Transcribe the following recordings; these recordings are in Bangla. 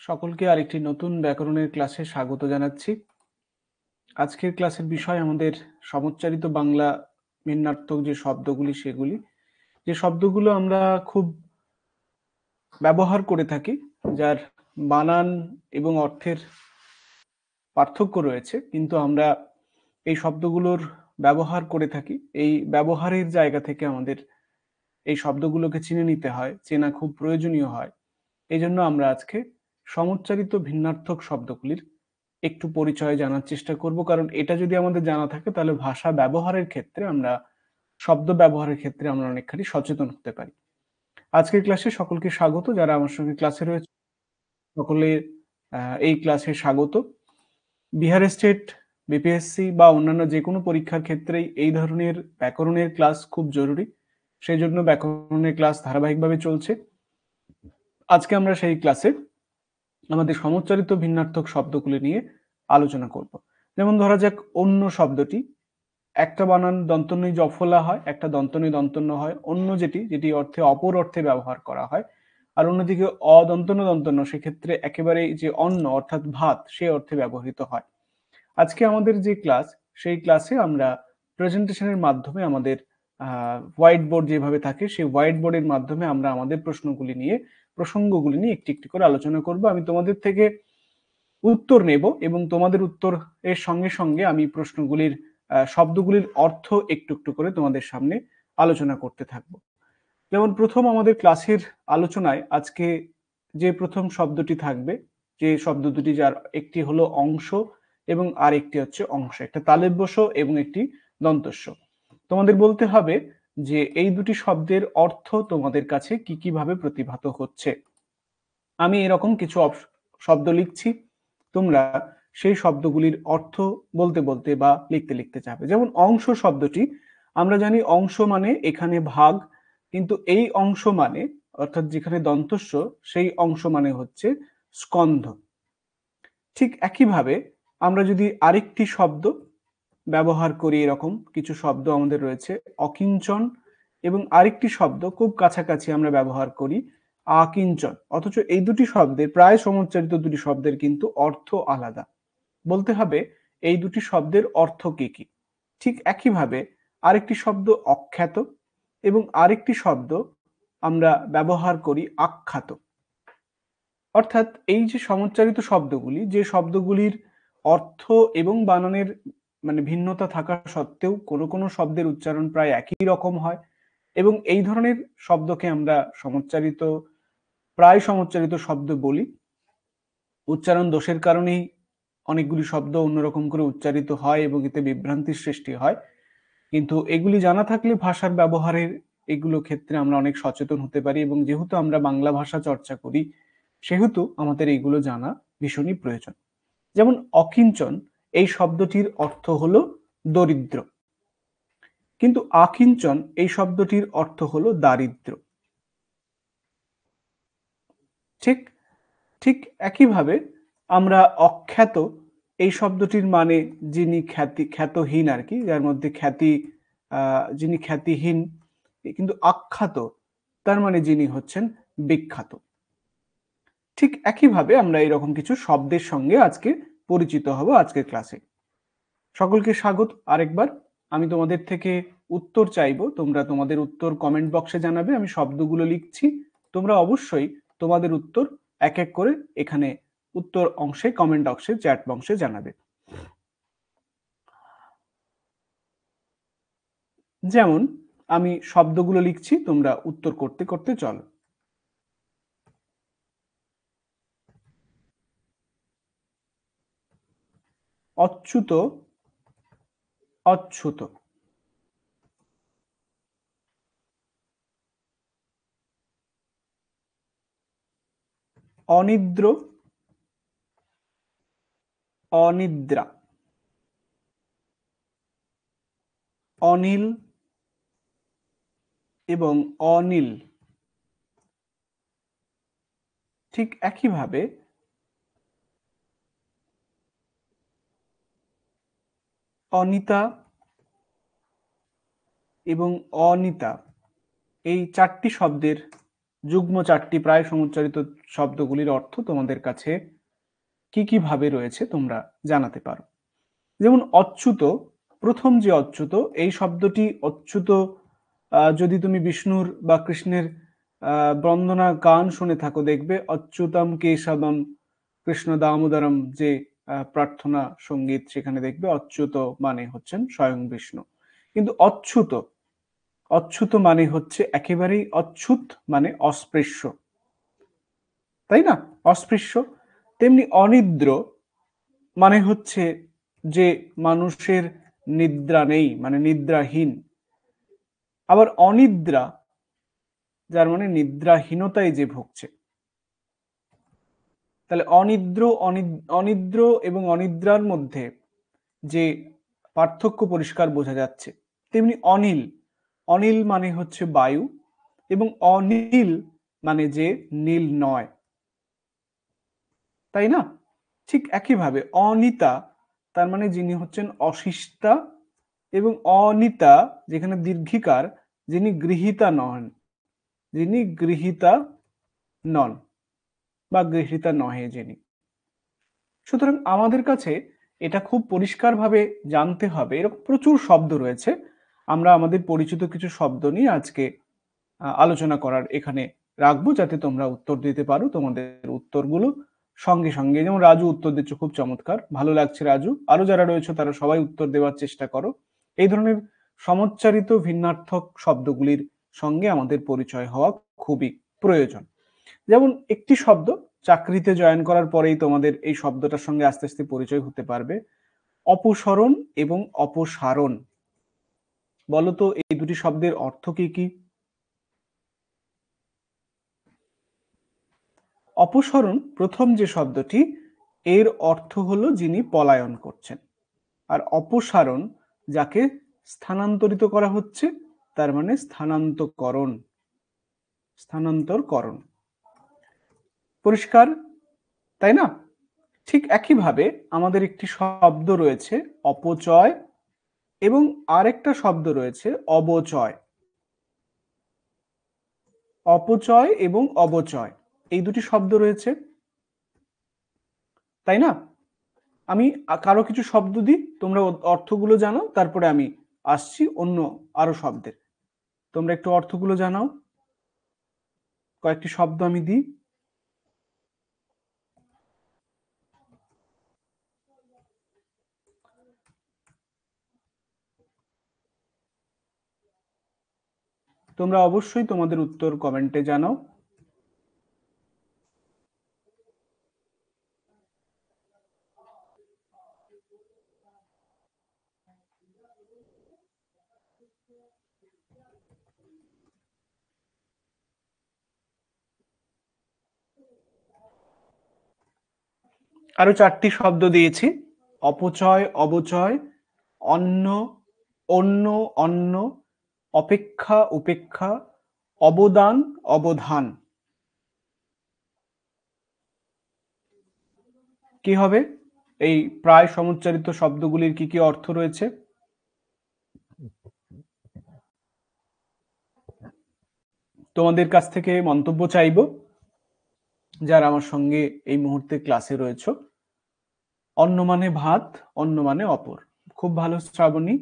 সকলকে আরেকটি নতুন ব্যাকরণের ক্লাসে স্বাগত জানাচ্ছি। আজকের ক্লাসের বিষয় আমাদের সমুচ্চারিত বাংলা ভিন্নার্থক যে শব্দগুলি সেগুলি, যে শব্দগুলো আমরা খুব ব্যবহার করে থাকি, যার বানান এবং অর্থের পার্থক্য রয়েছে, কিন্তু আমরা এই শব্দগুলোর ব্যবহার করে থাকি। এই ব্যবহারের জায়গা থেকে আমাদের এই শব্দগুলোকে চিনে নিতে হয়, চেনা খুব প্রয়োজনীয় হয়। এই জন্য আমরা আজকে সমুচ্চারিত ভিন্নার্থক শব্দগুলির একটু পরিচয় জানার চেষ্টা করব, কারণ এটা যদি আমাদের জানা থাকে তাহলে ভাষা ব্যবহারের ক্ষেত্রে আমরা শব্দ ব্যবহারের ক্ষেত্রে আমরা অনেকখানি সচেতন হতে পারি। আজকের ক্লাসে সকলকে স্বাগত। যারা আমার সঙ্গে ক্লাসে রয়েছে সকলে এই ক্লাসে স্বাগত। বিহার স্টেট, বিপিএসসি বা অন্যান্য যে কোনো পরীক্ষার ক্ষেত্রেই এই ধরনের ব্যাকরণের ক্লাস খুব জরুরি। সেই জন্য ব্যাকরণের ক্লাস ধারাবাহিকভাবে চলছে। আজকে আমরা সেই ক্লাসে আমাদের সমুচ্চারিত ভিন্নার্থক শব্দগুলি নিয়ে আলোচনা করব। যেমন ধরা যাক অন্য শব্দটি, একটা বানান দন্তন্য জফলা হয়, একটা দন্তন্য দন্তন্য হয়। অন্য যেটি অর্থে অপর অর্থে ব্যবহার করা হয়, আর অন্যদিকে অদন্তন্য দন্তন্য সেক্ষেত্রে একেবারে যে অন্ন অর্থাৎ ভাত সে অর্থে ব্যবহৃত হয়। আজকে আমাদের যে ক্লাস, সেই ক্লাসে আমরা প্রেজেন্টেশনের মাধ্যমে আমাদের হোয়াইট বোর্ড যেভাবে থাকে সেই হোয়াইট বোর্ডের মাধ্যমে আমরা আমাদের প্রসঙ্গগুলি নিয়ে একটি একটি করে আলোচনা করব। আমি তোমাদের থেকে উত্তর নেব এবং তোমাদের উত্তরের সঙ্গে সঙ্গে আমি প্রশ্নগুলির শব্দগুলির অর্থ একটু একটু করে তোমাদের সামনে আলোচনা করতে থাকব। যেমন প্রথম আমাদের ক্লাসের আলোচনায় আজকে যে প্রথম শব্দটি থাকবে, যে শব্দ দুটি, যার একটি হলো অংশ এবং আর একটি হচ্ছে অংশ, একটা তালব্যস্য এবং একটি দন্তস্য। তোমাদের বলতে হবে যে এই দুটি শব্দের অর্থ তোমাদের কাছে কি কিভাবে প্রতিভাত হচ্ছে। আমি এরকম কিছু শব্দ লিখছি, তোমরা সেই শব্দগুলির অর্থ বলতে বলতে বা লিখতে লিখতে যাবে। যেমন অংশ শব্দটি, আমরা জানি অংশ মানে এখানে ভাগ, কিন্তু এই অংশ মানে অর্থাৎ যেখানে দন্তস্য সেই অংশ মানে হচ্ছে স্কন্ধ। ঠিক একইভাবে আমরা যদি আরেকটি শব্দ ব্যবহার করি, এরকম কিছু শব্দ আমাদের রয়েছে অকিঞ্চন, এবং আরেকটি শব্দ খুব কাছাকাছি আমরা ব্যবহার করি আকিঞ্চন, অথচ এই দুটি শব্দের প্রায় সমুচ্চারিত দুটি শব্দের কিন্তু অর্থ আলাদা। বলতে হবে এই দুটি শব্দের অর্থ কি কি। ঠিক একইভাবে আরেকটি শব্দ অখ্যাত এবং আরেকটি শব্দ আমরা ব্যবহার করি আখ্যাত। অর্থাৎ এই যে সমুচ্চারিত শব্দগুলি, যে শব্দগুলির অর্থ এবং বানানের ভিন্নতা থাকা সত্ত্বেও কোনো কোনো শব্দের উচ্চারণ প্রায় একই রকম হয়, এবং এই ধরনের শব্দকে আমরা প্রায় সমুচ্চারিত শব্দ বলি। উচ্চারণ দোষের কারণেই অনেকগুলি শব্দ অন্যরকম করে উচ্চারিত হয় এবং এতে বিভ্রান্তির সৃষ্টি হয়, কিন্তু এগুলি জানা থাকলে ভাষার ব্যবহারের এগুলো ক্ষেত্রে আমরা অনেক সচেতন হতে পারি, এবং যেহেতু আমরা বাংলা ভাষা চর্চা করি সেহেতু আমাদের এইগুলো জানা ভীষণই প্রয়োজন। যেমন অকিঞ্চন, এই শব্দটির অর্থ হলো দরিদ্র, কিন্তু আকিঞ্চন এই শব্দটির অর্থ হলো দারিদ্র। ঠিক ঠিক একইভাবে আমরা অখ্যাত এই শব্দটির মানে যিনি খ্যাতহীন আর কি, যার মধ্যে যিনি খ্যাতিহীন, কিন্তু আখ্যাত তার মানে যিনি হচ্ছেন বিখ্যাত। ঠিক একইভাবে আমরা এরকম কিছু শব্দের সঙ্গে আজকে পরিচিত হব আজকের ক্লাসে। সকলকে স্বাগত আরেকবার। আমি তোমাদের থেকে উত্তর চাইবো, তোমরা তোমাদের উত্তর কমেন্ট বক্সে জানাবে। আমি শব্দগুলো লিখছি, তোমরা অবশ্যই তোমাদের উত্তর এক এক করে এখানে উত্তর অংশে, কমেন্ট অংশে, চ্যাট বক্সে জানাবে। যেমন আমি শব্দগুলো লিখছি, তোমরা উত্তর করতে করতে চলো। অচ্যুত, অচ্যুত। অনিদ্র, অনিদ্রা। অনিল এবং অনিল। ঠিক একইভাবে অনিতা এবং অনিতা, এই চারটি শব্দের যুগ্ম 4টি প্রায় সমুচ্চারিত শব্দগুলির অর্থ তোমাদের কাছে কি কি ভাবে রয়েছে তোমরা জানাতে পারো। যেমন অচ্যুত, প্রথম যে অচ্যুত, এই শব্দটি অচ্যুত যদি তুমি বিষ্ণুর বা কৃষ্ণের বন্দনা গান শুনে থাকো, দেখবে অচ্যুতম কেশবম কৃষ্ণ দামোদরম যে প্রার্থনা সঙ্গীত, সেখানে দেখবে অচ্যুত মানে হচ্ছেন স্বয়ং বিষ্ণু। কিন্তু অচ্যুত, অচ্যুত মানে হচ্ছে একেবারেই অচ্যুত, মানে অস্পৃশ্য, তাই না? অস্পৃশ্য। তেমনি অনিদ্র মানে হচ্ছে যে মানুষের নিদ্রা নেই, মানে নিদ্রাহীন। আবার অনিদ্রা, যার মানে নিদ্রাহীনতায় যে ভুগছে। তাহলে অনিদ্র এবং অনিদ্রার মধ্যে যে পার্থক্য পরিষ্কার বোঝা যাচ্ছে। তেমনি অনিল, অনিল মানে হচ্ছে বায়ু, এবং অনীল মানে যে নীল নয়, তাই না? ঠিক একইভাবে অনিতা, তার মানে যিনি হচ্ছেন অশিষ্টা, এবং অনিতা যেখানে দীর্ঘিকার, যিনি গৃহীতা নন, যিনি গৃহীতা নন বা গৃহীতা নহে যিনি। সুতরাং আমাদের কাছে এটা খুব পরিষ্কারভাবে জানতে হবে। এরকম প্রচুর শব্দ রয়েছে, আমরা আমাদের পরিচিত কিছু শব্দ নিয়ে আজকে আলোচনা করার এখানে রাখবো, যাতে তোমরা উত্তর দিতে পারো। তোমাদের উত্তরগুলো সঙ্গে সঙ্গে, যেমন রাজু উত্তর দিচ্ছ, খুব চমৎকার, ভালো লাগছে রাজু। আরো যারা রয়েছে তারা সবাই উত্তর দেওয়ার চেষ্টা করো। এই ধরনের সমচ্চারিত ভিন্নার্থক শব্দগুলির সঙ্গে আমাদের পরিচয় হওয়া খুবই প্রয়োজন। যেমন একটি শব্দ চাকরিতে জয়েন করার পরেই তোমাদের এই শব্দটার সঙ্গে আস্তে আস্তে পরিচয় হতে পারবে, অপসরণ এবং অপসারণ। বলতো এই দুটি শব্দের অর্থ কি কি? অপসরণ, প্রথম যে শব্দটি, এর অর্থ হলো যিনি পলায়ন করছেন। আর অপসারণ, যাকে স্থানান্তরিত করা হচ্ছে, তার মানে স্থানান্তকরণ, স্থানান্তরকরণ। পরিষ্কার, তাই না? ঠিক একইভাবে আমাদের একটি শব্দ রয়েছে অপচয়, এবং আরেকটা শব্দ রয়েছে অবচয়। অপচয় এবং অবচয়, এই দুটি শব্দ রয়েছে, তাই না? আমি কারো কিছু শব্দ দিই, তোমরা অর্থগুলো জানাও, তারপরে আমি আসছি অন্য আরো শব্দের। তোমরা একটু অর্থগুলো জানাও। কয়েকটি শব্দ আমি দিই। তোমরা অবশ্যই তোমাদের উত্তর কমেন্টে জানাও। আরো 4টি শব্দ দিয়েছি, অপচয়, অবচয়, অন্য, অন্য, অন্য, অপেক্ষা, উপেক্ষা, অবদান, অবধান। কি হবে? এই প্রায় সমুচ্চারিত শব্দগুলির কি কি অর্থ রয়েছে? তোমাদের কাছ থেকে মন্তব্য চাইব, যারা আমার সঙ্গে এই মুহূর্তে ক্লাসে রয়েছে। অন্ন মানে ভাত, অন্ন মানে অপর। খুব ভালো শ্রাবণী।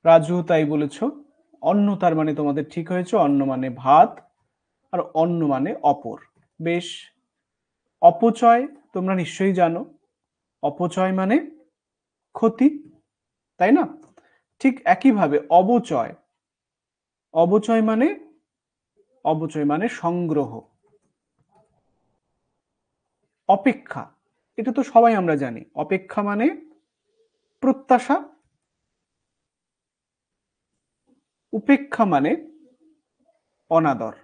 রাজু তাই বলেছ। অন্ন, তার মানে তোমাদের ঠিক হয়েছে, অন্ন মানে ভাত, আর অন্ন মানে অপর। বেশ। অপচয় তোমরা নিশ্চয়ই জানো, অপচয় মানে ক্ষতি, তাই না? ঠিক একইভাবে অবচয়, অবচয় মানে, অবচয় মানে সংগ্রহ। অপেক্ষা, এটা তো সবাই আমরা জানি, অপেক্ষা মানে প্রত্যাশা। উপেক্ষা মানে অনাদর,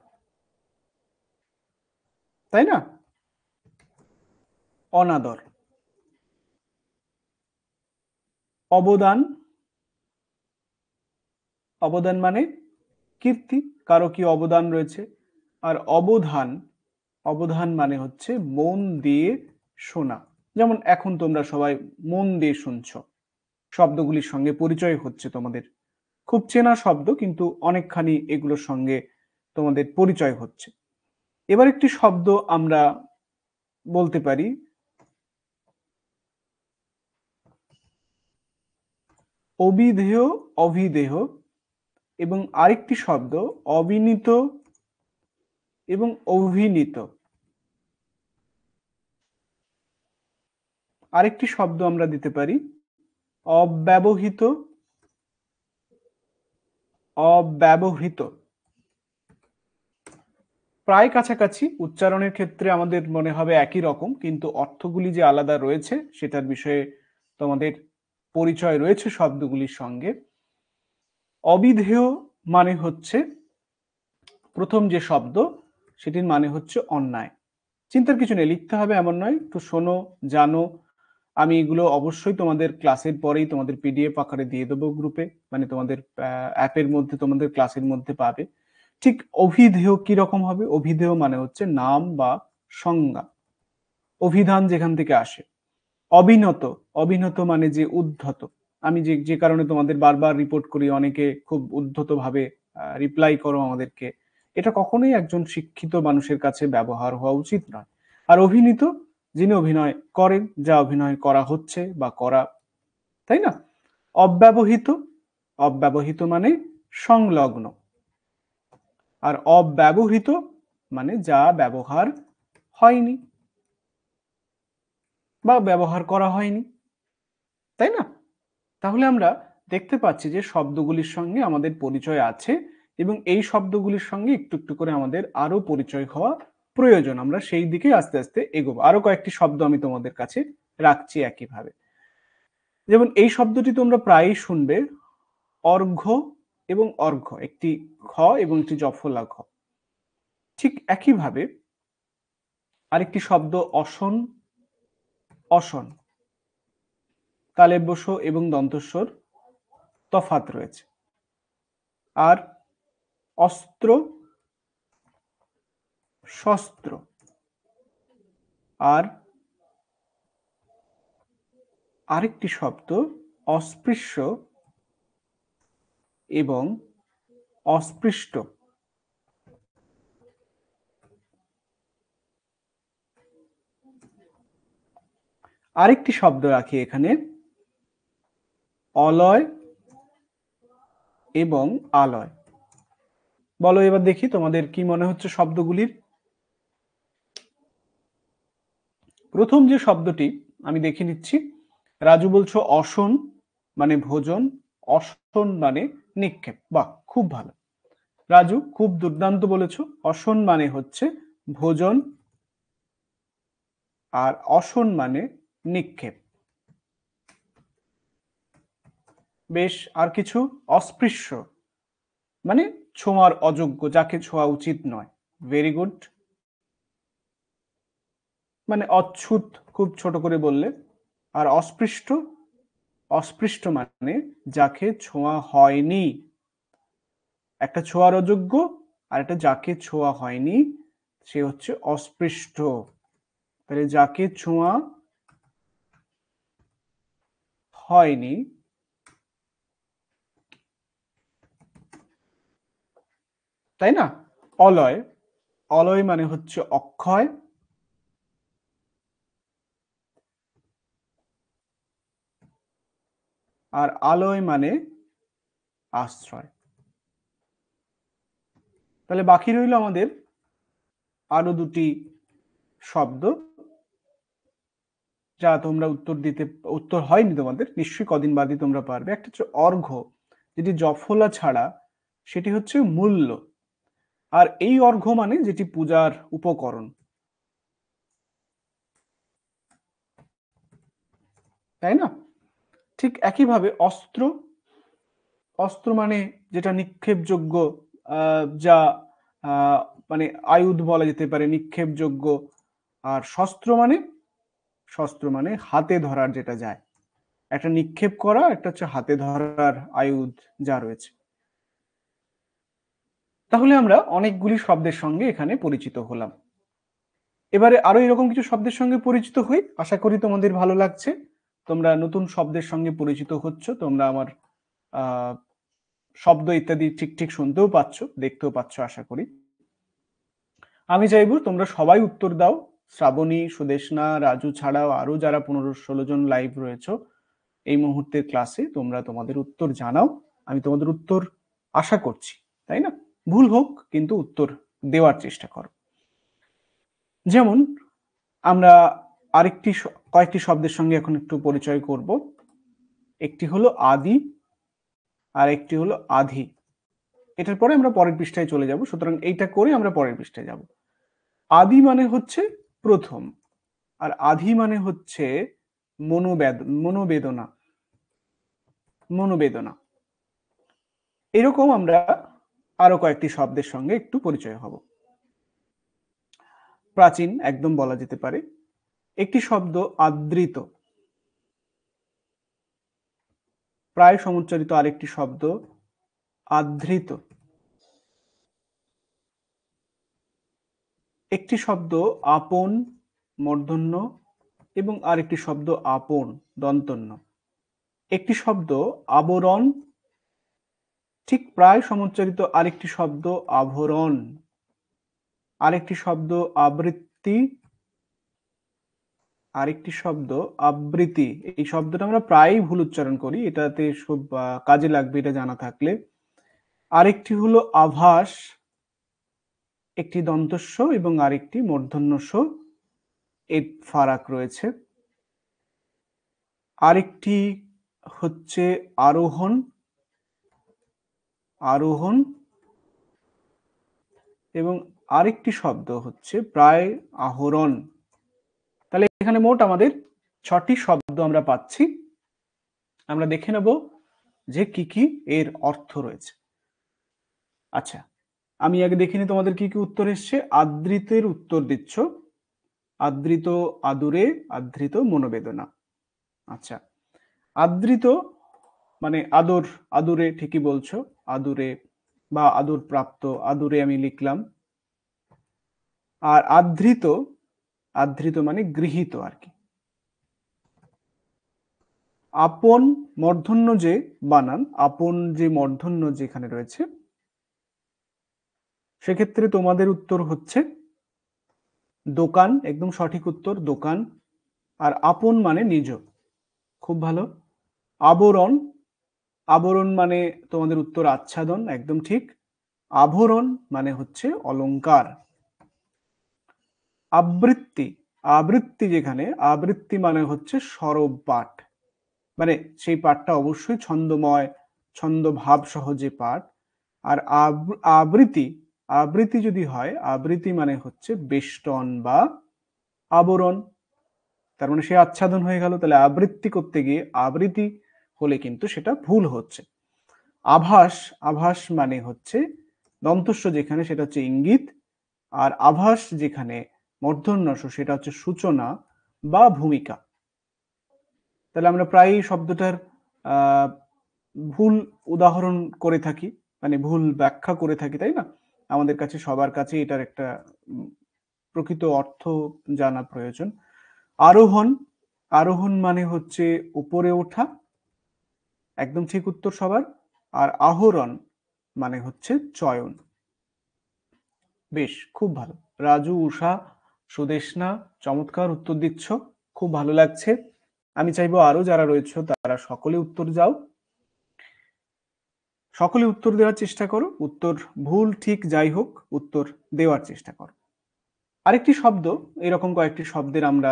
তাই না? অনাদর। অবদান, অবদান মানে কীর্তি, কারো কি অবদান রয়েছে। আর অবধান, অবধান মানে হচ্ছে মন দিয়ে শোনা। যেমন এখন তোমরা সবাই মন দিয়ে শুনছো, শব্দগুলির সঙ্গে পরিচয় হচ্ছে তোমাদের। খুব চেনা শব্দ, কিন্তু অনেকখানি এগুলোর সঙ্গে তোমাদের পরিচয় হচ্ছে। এবার একটি শব্দ আমরা বলতে পারি অবিধেয়, অভিধেয়, এবং আরেকটি শব্দ অবিনীত এবং অভিনীত। আরেকটি শব্দ আমরা দিতে পারি অব্যবহৃত, অব্যবহৃত। প্রায় কাছাকাছি, উচ্চারণের ক্ষেত্রে আমাদের মনে হবে একই রকম, কিন্তু অর্থগুলি যে আলাদা রয়েছে সেটার বিষয়ে তোমাদের পরিচয় রয়েছে শব্দগুলির সঙ্গে। অবিধেয় মানে হচ্ছে প্রথম যে শব্দ, সেটির মানে হচ্ছে অন্যায়। চিন্তার কিছু নেই, লিখতে হবে এমন নয়, তো শোনো, জানো। আমি এগুলো অবশ্যই তোমাদের ক্লাসের পরেই তোমাদের পিডিএফ আকারে দিয়ে দেবো গ্রুপে, মানে তোমাদের অ্যাপের মধ্যে, তোমাদের ক্লাসের মধ্যে পাবে। ঠিক অভিধেয় কি রকম হবে? অভিধেয় মানে হচ্ছে নাম বা সংজ্ঞা, অভিধান যেখান থেকে আসে। অবিনত, অবিনত মানে যে উদ্ধত। আমি যে কারণে তোমাদের বারবার রিপোর্ট করি, অনেকে খুব উদ্ধত ভাবে রিপ্লাই করো আমাদেরকে, এটা কখনোই একজন শিক্ষিত মানুষের কাছে ব্যবহার হওয়া উচিত নয়। আর অভিনীত, যিনি অভিনয় করেন, যা অভিনয় করা হচ্ছে বা করা, তাই না? অব্যবহৃত, অব্যবহৃত মানে সংলগ্ন। আর অব্যবহৃত মানে যা ব্যবহার হয়নি বা ব্যবহার করা হয়নি, তাই না? তাহলে আমরা দেখতে পাচ্ছি যে শব্দগুলির সঙ্গে আমাদের পরিচয় আছে, এবং এই শব্দগুলির সঙ্গে একটু একটু করে আমাদের আরো পরিচয় হওয়া প্রয়োজন। আমরা সেই দিকে আস্তে আস্তে এগোবো। আরো কয়েকটি শব্দ আমি তোমাদের কাছে রাখছি একইভাবে। যেমন এই শব্দটি তোমরা প্রায়ই শুনবে, অর্ঘ্য এবং অর্ঘ্য, একটি খ এবং একটি জফলা ঘ। ঠিক একইভাবে আরেকটি শব্দ অসন, অসন, তালব্য শ এবং দন্তস্বর তফাৎ রয়েছে। আর অস্ত্র, শস্ত্র। আর আরেকটি শব্দ অস্পৃশ্য এবং অস্পৃষ্ট। আরেকটি শব্দ রাখি এখানে, অলয় এবং আলয়। বলো এবার দেখি তোমাদের কি মনে হচ্ছে শব্দগুলির। প্রথম যে শব্দটি আমি দেখে নিচ্ছি, রাজু বলছো অসন মানে ভোজন, অসন মানে নিক্ষেপ। বাহ, খুব ভালো রাজু, খুব দুর্দান্ত বলেছো। অসন মানে হচ্ছে ভোজন, আর অসন মানে নিক্ষেপ। বেশ, আর কিছু? অস্পৃশ্য মানে ছোঁয়ার অযোগ্য, যাকে ছোঁয়া উচিত নয়। Very good. মানে অচ্ছুত, খুব ছোট করে বললে। আর অস্পৃষ্ট, অস্পৃষ্ট মানে যাকে ছোঁয়া হয়নি। একটা ছোঁয়ার অযোগ্য আর একটা যাকে ছোঁয়া হয়নি, সে হচ্ছে অস্পৃষ্ট। তাহলে যাকে ছোঁয়া হয়নি, তাই না? অলয়, অলয় মানে হচ্ছে অক্ষয়। আর আলয় মানে আশ্রয়। তাহলে বাকি রইল আমাদের আরো দুটি শব্দ, যা তোমরা উত্তর হয়নি তোমাদের, নিশ্চয়ই কদিন বাদই তোমরা পারবে। একটা হচ্ছে অর্ঘ্য, যেটি জফলা ছাড়া, সেটি হচ্ছে মূল্য। আর এই অর্ঘ্য মানে যেটি পূজার উপকরণ, তাই না? ঠিক একইভাবে অস্ত্র, অস্ত্র মানে যেটা নিক্ষেপযোগ্য, যা মানে আয়ুধ বলা যেতে পারে, নিক্ষেপযোগ্য। আর শস্ত্র মানে, শস্ত্র মানে হাতে ধরার যেটা যায়, একটা নিক্ষেপ করা, একটা হচ্ছে হাতে ধরার আয়ুধ যা রয়েছে। তাহলে আমরা অনেকগুলি শব্দের সঙ্গে এখানে পরিচিত হলাম। এবারে আরো এরকম কিছু শব্দের সঙ্গে পরিচিত হই, আশা করি তোমাদের ভালো লাগছে। তোমরা নতুন শব্দের সঙ্গে পরিচিত হচ্ছ, তোমরা আমার শব্দ ইত্যাদি ঠিক ঠিক শুনতেও পাচ্ছ, দেখতেও পাচ্ছ আশা করি। আমি চাইবো তোমরা সবাই উত্তর দাও। শ্রাবণী, সুদেষ্ণা, রাজু ছাড়াও আরো যারা 15-16 জন লাইভ রয়েছে এই মুহূর্তের ক্লাসে, তোমরা তোমাদের উত্তর জানাও। আমি তোমাদের উত্তর আশা করছি, তাই না? ভুল হোক কিন্তু উত্তর দেওয়ার চেষ্টা করো। যেমন আমরা কয়েকটি শব্দের সঙ্গে এখন একটু পরিচয় করব। একটি হলো আদি আর একটি হলো আধি। এটার পরে আমরা পরের পৃষ্ঠায় চলে যাব, সুতরাং এইটা করে আমরা পরের পৃষ্ঠায় যাব। আদি মানে হচ্ছে প্রথম, আর আধি মানে হচ্ছে মনোবেদনা। এরকম আমরা আরো কয়েকটি শব্দের সঙ্গে একটু পরিচয় হব। প্রাচীন একদম বলা যেতে পারে। একটি শব্দ আদৃত, প্রায় সমুচ্চারিত আরেকটি শব্দ আধৃত। একটি শব্দ আপন মূর্ধন্য এবং আরেকটি শব্দ আপন দন্তন্য। একটি শব্দ আবরণ, ঠিক প্রায় সমুচ্চারিত আরেকটি শব্দ আভরণ। আরেকটি শব্দ আবৃত্তি, আরেকটি শব্দ আবৃত্তি। এই শব্দটা আমরা প্রায়ই ভুল উচ্চারণ করি, এটাতে খুব কাজে লাগবে এটা জানা থাকলে। আরেকটি হলো আভাস, একটি দন্তস্ব এবং আরেকটি মূর্ধন্যস্ব, এর ফারাক রয়েছে। আরেকটি হচ্ছে আরোহণ, এবং আরেকটি শব্দ হচ্ছে প্রায় আহরণ। তাহলে এখানে মোট আমাদের 6টি শব্দ আমরা পাচ্ছি। আমরা দেখে নেব যে কি কি এর অর্থ রয়েছে। আচ্ছা, আমি আগে দেখে নিই তোমাদের কি কি উত্তর এসছে। আদৃতের উত্তর দিচ্ছ, আদৃত আদুরে, আদৃত মনোবেদনা। আচ্ছা, আদৃত মানে আদর, আদুরে ঠিকই বলছো, আদুরে বা আদর প্রাপ্ত, আদুরে আমি লিখলাম। আর আদৃত, আদৃত মানে গৃহীত আর কি। আপন মূর্ধন্য যে বানান, আপন যে মূর্ধন্য যেখানে রয়েছে, সেক্ষেত্রে তোমাদের উত্তর হচ্ছে দোকান, একদম সঠিক উত্তর দোকান। আর আপন মানে নিজ, খুব ভালো। আবরণ, আবরণ মানে তোমাদের উত্তর আচ্ছাদন, একদম ঠিক। আভরণ মানে হচ্ছে অলংকার। আবৃত্তি, আবৃত্তি যেখানে, আবৃত্তি মানে হচ্ছে সরব পাঠ, মানে সেই পাঠটা অবশ্যই ছন্দময়, ছন্দ ভাব সহজে পাঠ। আর আবৃত্তি, আবৃত্তি যদি হয়, আবৃত্তি মানে হচ্ছে বেষ্টন বা আবরণ, তার মানে সে আচ্ছাদন হয়ে গেল। তাহলে আবৃত্তি করতে গিয়ে আবৃত্তি হলে কিন্তু সেটা ভুল হচ্ছে। আভাস, আভাস মানে হচ্ছে দন্তস্ব যেখানে সেটা হচ্ছে ইঙ্গিত, আর আভাস যেখানে মূর্ধন্যস্ব সেটা হচ্ছে সূচনা বা ভূমিকা। তাহলে আমরা প্রায়ই শব্দটার ভুল উদাহরণ করে থাকি, মানে ভুল ব্যাখ্যা করে থাকি, তাই না? আমাদের কাছে সবার কাছে এটার একটা প্রকৃত অর্থ জানা প্রয়োজন। আরোহণ, আরোহণ মানে হচ্ছে উপরে ওঠা, একদম ঠিক উত্তর সবার। আর আহরণ মানে হচ্ছে চয়ন। বেশ, খুব ভালো। রাজু, উষা, সুদেষ্ণা চমৎকার উত্তর দিচ্ছ, খুব ভালো লাগছে। আমি চাইবো আরো যারা রয়েছে তারা সকলে উত্তর দাও, সকলে উত্তর দেওয়ার চেষ্টা করো। উত্তর ভুল ঠিক যাই হোক, উত্তর দেওয়ার চেষ্টা করো। আরেকটি শব্দ, এরকম কয়েকটি শব্দের আমরা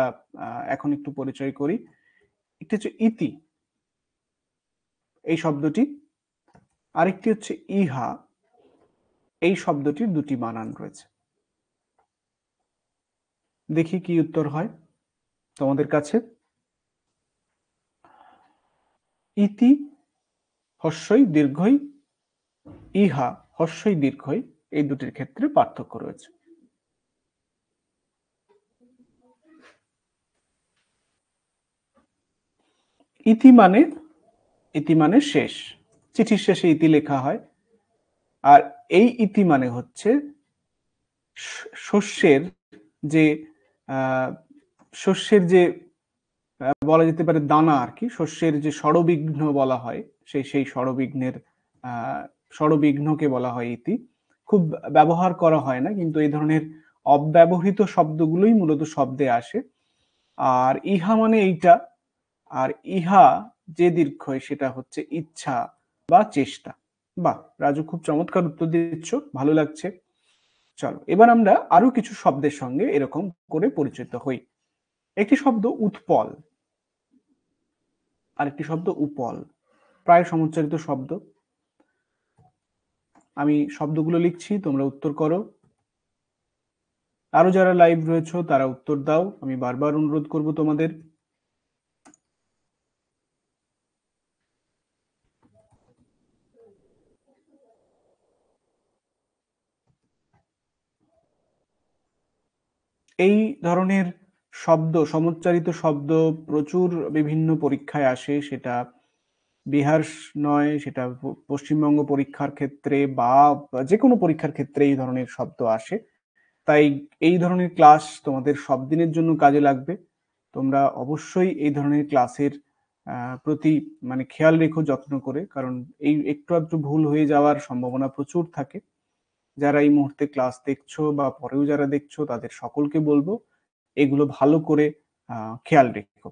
এখন একটু পরিচয় করি। একটি হচ্ছে ইতি, এই শব্দটি। আরেকটি হচ্ছে ইহা, এই শব্দটির দুটি বানান রয়েছে। দেখি কি উত্তর হয় তোমাদের কাছে। ইতি হস্যই দীর্ঘই, ইহা হস্যই দীর্ঘই, এই দুটির ক্ষেত্রে পার্থক্য রয়েছে। ইতি মানে, ইতি মানে শেষ, চিঠির শেষে ইতি লেখা হয়। আর এই ইতি মানে হচ্ছে শস্যের যে শস্যের যে বলা যেতে পারে দানা আর কি, শস্যের যে ষড়বিঘ্ন বলা হয়, সেই ষড়বিঘ্নের ষড়বিঘ্নকে বলা হয় ইতি। খুব ব্যবহার করা হয় না, কিন্তু এই ধরনের অব্যবহৃত শব্দগুলোই মূলত শব্দে আসে। আর ইহা মানে এইটা, আর ইহা যে দীর্ঘই সেটা হচ্ছে ইচ্ছা বা চেষ্টা। বাহ, রাজু খুব চমৎকার উত্তর দিচ্ছ, ভালো লাগছে। চলো এবার আমরা আরো কিছু শব্দের সঙ্গে এরকম করে পরিচিত হই। একটি শব্দ উৎপল, আরেকটি শব্দ উপল, প্রায় সমুচ্চারিত শব্দ। আমি শব্দগুলো লিখছি, তোমরা উত্তর করো। আরো যারা লাইভ রয়েছে তারা উত্তর দাও, আমি বারবার অনুরোধ করব তোমাদের। এই ধরনের শব্দ, সমুচ্চারিত শব্দ প্রচুর বিভিন্ন পরীক্ষায় আসে, সেটা বিহার নয়, সেটা পশ্চিমবঙ্গ পরীক্ষার ক্ষেত্রে বা যে কোনো পরীক্ষার ক্ষেত্রে এই ধরনের শব্দ আসে। তাই এই ধরনের ক্লাস তোমাদের সব দিনের জন্য কাজে লাগবে। তোমরা অবশ্যই এই ধরনের ক্লাসের প্রতি মানে খেয়াল রেখো যত্ন করে, কারণ এই একটু আধটু ভুল হয়ে যাওয়ার সম্ভাবনা প্রচুর থাকে। যারা এই মুহূর্তে ক্লাস দেখছো বা পরেও যারা দেখছো তাদের সকলকে বলবো এগুলো ভালো করে খেয়াল রেখো।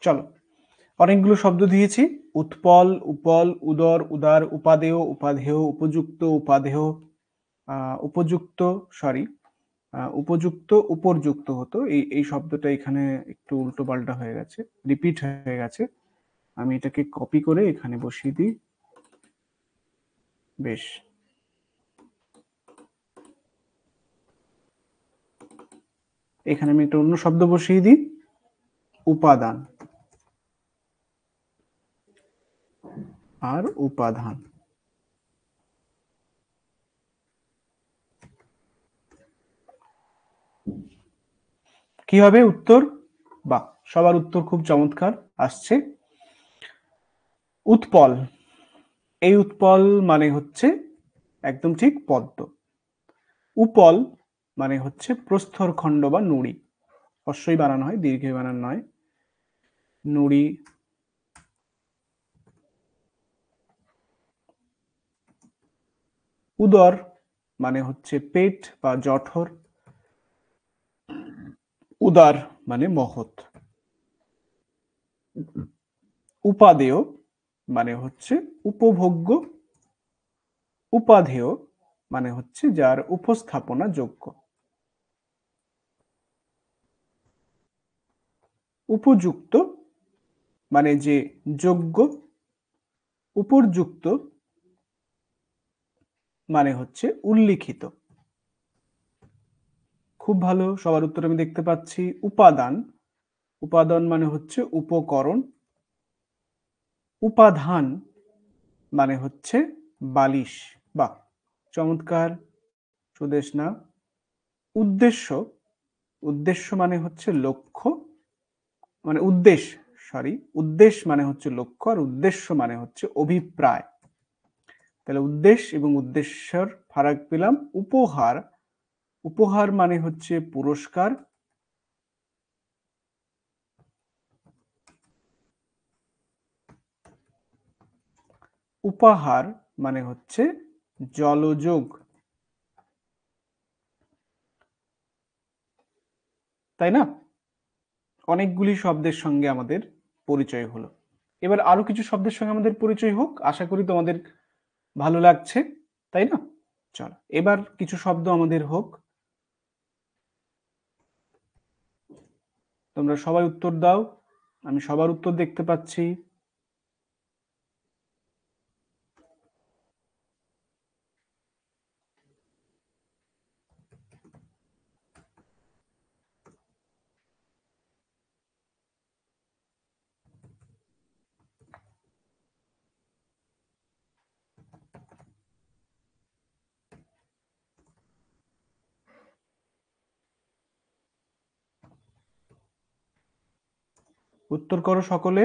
চলো, অনেকগুলো শব্দ দিয়েছি, উৎপল, উপল, উদর, উদার, উপাদেয়, উপাধেয়, উপযুক্ত, উপাধেয়, উপযুক্ত, সরি উপযুক্ত উপরযুক্ত হতো, এই এই শব্দটা এখানে একটু উল্টো পাল্টা হয়ে গেছে, রিপিট হয়ে গেছে। আমি এটাকে কপি করে এখানে বসিয়ে দিই। বেশ, এখানে আমি একটা অন্য শব্দ বসিয়ে দিই, উপাদান আর উপাদান। কি হবে উত্তর? বাহ, সবার উত্তর খুব চমৎকার আসছে। উৎপল, এই উৎপল মানে হচ্ছে একদম ঠিক পদ্ম। উপল মানে হচ্ছে প্রস্তরখণ্ড বা নুড়ি, হস্যই বানানো হয়, দীর্ঘই বানানো নয়, নুড়ি। উদর মানে হচ্ছে পেট বা জঠর, উদার মানে মহৎ। উপাদেয় মানে হচ্ছে উপভোগ্য, উপাধেয় মানে হচ্ছে যার উপস্থাপনা যোগ্য। উপযুক্ত মানে যে যোগ্য, উপর্যুক্ত মানে হচ্ছে উল্লিখিত। খুব ভালো, সবার উত্তর আমি দেখতে পাচ্ছি। উপাদান, উপাদান মানে হচ্ছে উপকরণ। উপাধান মানে হচ্ছে বালিশ। বাহ, চমৎকার সুদেশনা। উদ্দেশ্য, উদ্দেশ্য মানে হচ্ছে লক্ষ্য, মানে উদ্দেশ্য, সরি, উদ্দেশ্য মানে হচ্ছে লক্ষ্য, আর উদ্দেশ্য মানে হচ্ছে অভিপ্রায়। তাহলে উদ্দেশ্য এবং উদ্দেশ্যের ফারাক পেলাম। উপহার, উপহার মানে হচ্ছে পুরস্কার। উপহার মানে হচ্ছে জলযোগ। তাই না? অনেকগুলি শব্দের সঙ্গে আমাদের পরিচয় হলো। এবার আরো কিছু শব্দের সঙ্গে আমাদের পরিচয় হোক, আশা করি তোমাদের ভালো লাগছে, তাই না? চলো এবার কিছু শব্দ আমাদের হোক, তোমরা সবাই উত্তর দাও, আমি সবার উত্তর দেখতে পাচ্ছি। উত্তর করো সকলে।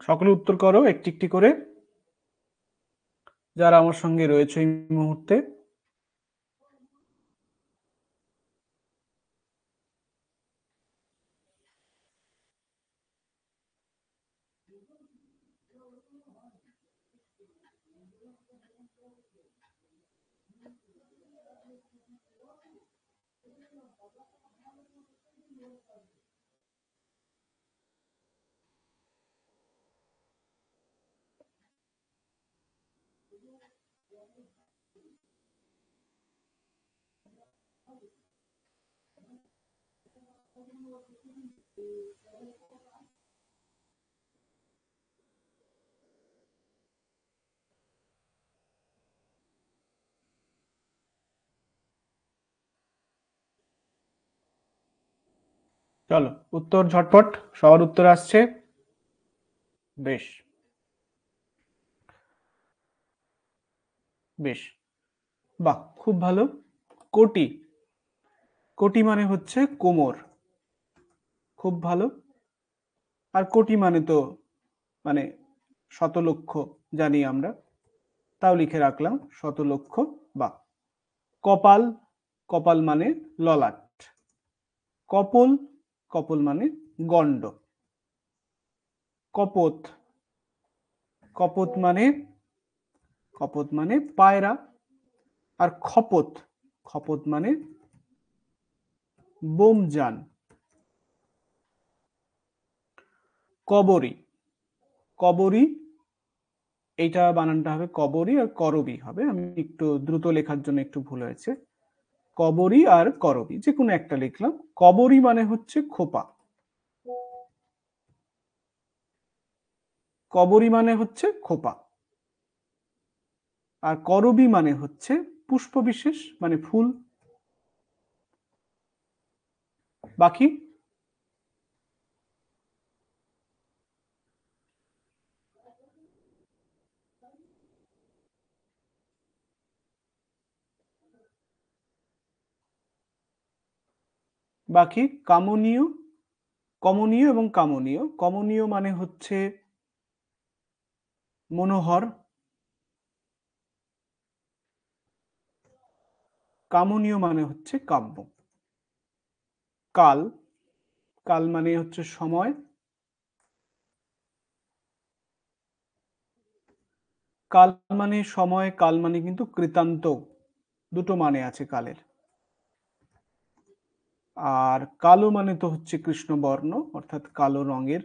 সকলে উত্তর করো একটি একটি করে, যারা আমার সঙ্গে রয়েছে এই মুহূর্তে। চলো উত্তর ঝটপট, সবার উত্তর আসছে। বেশ বেশ, বাহ, খুব ভালো। কোটি, কোটি মানে হচ্ছে কোমর, খুব ভালো। আর কোটি মানে তো মানে শত লক্ষ জানি আমরা, তাও লিখে রাখলাম শত লক্ষ। বাহ। কপাল, কপাল মানে ললাট। কপল, কপল মানে গণ্ড। কপোত, কপোত মানে, কপোত মানে পায়রা। আর খপত, খপত মানে বোমজান। কবরী, কবরী, এইটা বানানটা হবে কবরী আর করবী হবে, আমি একটু দ্রুত লেখার জন্য একটু ভুল হয়েছে। কবরী আর করবী যে কোনো একটা লিখলাম। কবরী মানে হচ্ছে খোপা, কবরী মানে হচ্ছে খোপা। আর করবী মানে হচ্ছে পুষ্পবিশেষ মানে ফুল। বাকি বাকি কামনীয়, কমনীয় এবং কামনীয়। কমনীয় মানে হচ্ছে মনোহর, কামনীয় মানে হচ্ছে কাব্য। কাল, কাল মানে হচ্ছে সময়। কাল মানে সময়, কাল মানে কিন্তু কৃতান্ত, দুটো মানে আছে কালের। আর কালো মানে তো হচ্ছে কৃষ্ণবর্ণ, অর্থাৎ কালো রঙের।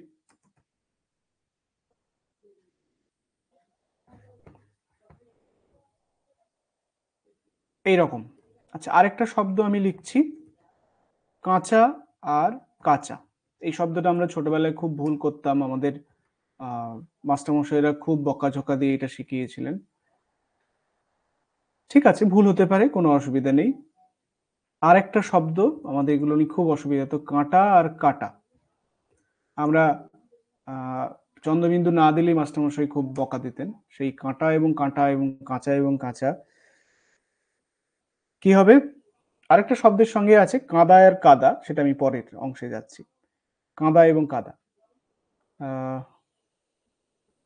এইরকম। আচ্ছা, আরেকটা শব্দ আমি লিখছি, কাঁচা আর কাঁচা। এই শব্দটা আমরা ছোটবেলায় খুব ভুল করতাম, আমাদের মাস্টারমশাইরা খুব বকাঝকা দিয়ে এটা শিখিয়েছিলেন। ঠিক আছে, ভুল হতে পারে, কোনো অসুবিধা নেই। আর একটা শব্দ আমাদের এগুলো নিয়ে খুব অসুবিধা, তো কাঁটা আর কাটা। আমরা চন্দ্রবিন্দু না দিলেই মাস্টারমশাই খুব বকা দিতেন। সেই কাঁটা এবং কাঁটা এবং কাঁচা এবং কাঁচা কি হবে? আরেকটা শব্দের সঙ্গে আছে কাঁদা আর কাদা, সেটা আমি পরের অংশে যাচ্ছি। কাঁদা এবং কাদা। আহ,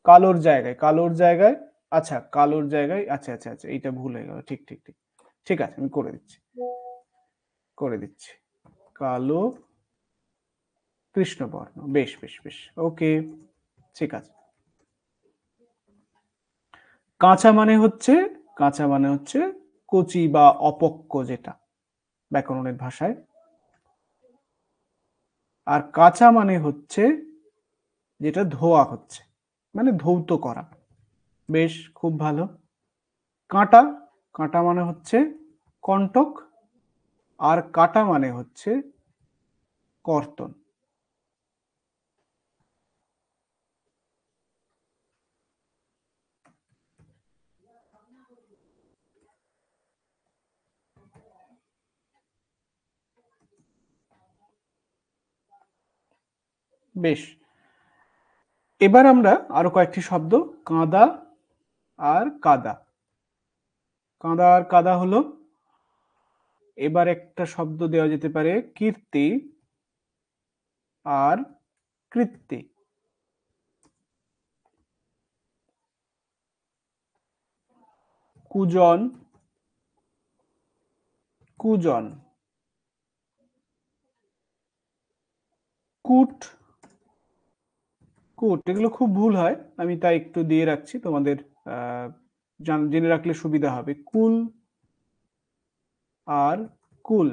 কালোর জায়গায়, কালোর জায়গায়, আচ্ছা কালোর জায়গায়, আচ্ছা আচ্ছা আচ্ছা, এইটা ভুল হয়ে গেল। ঠিক ঠিক ঠিক, ঠিক আছে, আমি করে দিচ্ছি, করে দিচ্ছি। কালো কৃষ্ণবর্ণ, বেশ বেশ বেশ, ওকে, ঠিক আছে। কাঁচা মানে হচ্ছে, কাঁচা মানে হচ্ছে কচি বা অপক্ক, যেটা ব্যাকরণের ভাষায়। আর কাঁচা মানে হচ্ছে যেটা ধোয়া হচ্ছে, মানে ধৌত করা। বেশ, খুব ভালো। কাঁটা, কাঁটা মানে হচ্ছে কণ্টক। আর কাটা মানে হচ্ছে কর্তন। বেশ, এবার আমরা আরো কয়েকটি শব্দ, কাঁদা আর কাদা। কাঁদা আর কাদা হলো, এবার একটা শব্দ দেওয়া যেতে পারে কীর্তি আর কৃত্তি। কুজন, কুজন, কুট, কুট। এগুলো খুব ভুল হয়, আমি তাই একটু দিয়ে রাখছি, তোমাদের জেনে রাখলে সুবিধা হবে। কুল আর কুল।